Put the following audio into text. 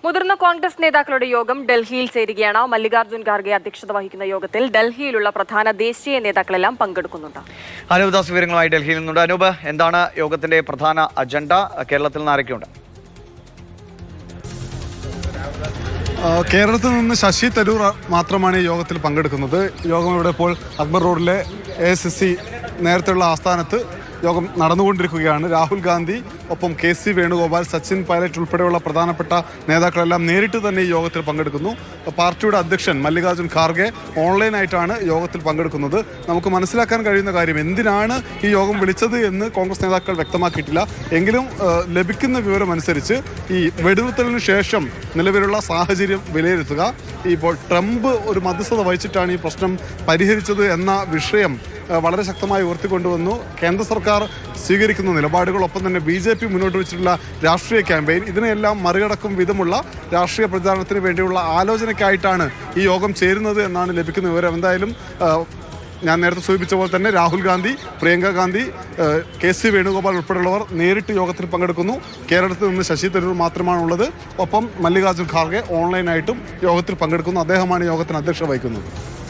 മുതിർന്ന കോൺഗ്രസ് നേതാക്കളുടെ യോഗം ഡൽഹിയിൽ ചേരുകയാണ്. മല്ലികാർജ്ജുൻ ഖാർഗെ അധ്യക്ഷത വഹിക്കുന്ന യോഗത്തിൽ ഡൽഹിയിലുള്ള പ്രധാന ദേശീയ നേതാക്കളെല്ലാം പങ്കെടുക്കുന്നുണ്ട്. അനൂപ് ദാസ് വിവരങ്ങളുമായി ഡൽഹിയിൽ നിന്നുണ്ട്. അനൂപ്, എന്താണ് യോഗത്തിന്റെ പ്രധാന അജണ്ട? കേരളത്തിൽ നിന്ന് ആരൊക്കെയുണ്ട്? കേരളത്തിൽ നിന്ന് ശശി തരൂർ മാത്രമാണ് ഈ യോഗത്തിൽ പങ്കെടുക്കുന്നത്. യോഗം ഇവിടെ ഇപ്പോൾ അക്ബർ റോഡിലെ AICC നേരത്തെയുള്ള ആസ്ഥാനത്ത് യോഗം നടന്നുകൊണ്ടിരിക്കുകയാണ്. രാഹുൽ ഗാന്ധി, ഒപ്പം KC വേണുഗോപാൽ, സച്ചിൻ പൈലറ്റ് ഉൾപ്പെടെയുള്ള പ്രധാനപ്പെട്ട നേതാക്കളെല്ലാം നേരിട്ട് തന്നെ ഈ യോഗത്തിൽ പങ്കെടുക്കുന്നു. പാർട്ടിയുടെ അധ്യക്ഷൻ മല്ലികാർജ്ജുൻ ഖാർഗെ ഓൺലൈനായിട്ടാണ് യോഗത്തിൽ പങ്കെടുക്കുന്നത്. നമുക്ക് മനസ്സിലാക്കാൻ കഴിയുന്ന കാര്യം, എന്തിനാണ് ഈ യോഗം വിളിച്ചത് എന്ന് കോൺഗ്രസ് നേതാക്കൾ വ്യക്തമാക്കിയിട്ടില്ല. എങ്കിലും ലഭിക്കുന്ന വിവരമനുസരിച്ച് ഈ വെടിനിർത്തലിന് ശേഷം നിലവിലുള്ള സാഹചര്യം വിലയിരുത്തുക, ഇപ്പോൾ ട്രംപ് ഒരു മധ്യസ്ഥത വഹിച്ചിട്ടാണ് ഈ പ്രശ്നം പരിഹരിച്ചത് എന്ന വിഷയം വളരെ ശക്തമായി ഉയർത്തിക്കൊണ്ടുവന്നു. കേന്ദ്ര സർക്കാർ സ്വീകരിക്കുന്ന നിലപാടുകളൊപ്പം തന്നെ BJP മുന്നോട്ട് വെച്ചിട്ടുള്ള രാഷ്ട്രീയ ക്യാമ്പയിൻ, ഇതിനെല്ലാം മറികടക്കും വിധമുള്ള രാഷ്ട്രീയ പ്രചാരണത്തിന് വേണ്ടിയുള്ള ആലോചനയ്ക്കായിട്ടാണ് ഈ യോഗം ചേരുന്നത് എന്നാണ് ലഭിക്കുന്ന വിവരം. എന്തായാലും ഞാൻ നേരത്തെ സൂചിപ്പിച്ച പോലെ തന്നെ രാഹുൽ ഗാന്ധി, പ്രിയങ്ക ഗാന്ധി, KC വേണുഗോപാൽ ഉൾപ്പെടെയുള്ളവർ നേരിട്ട് യോഗത്തിൽ പങ്കെടുക്കുന്നു. കേരളത്തിൽ നിന്ന് ശശി തരൂർ മാത്രമാണുള്ളത്. ഒപ്പം മല്ലികാർജ്ജുൻ ഖാർഗെ ഓൺലൈനായിട്ടും യോഗത്തിൽ പങ്കെടുക്കുന്നു. അദ്ദേഹമാണ് യോഗത്തിന് അധ്യക്ഷത വഹിക്കുന്നത്.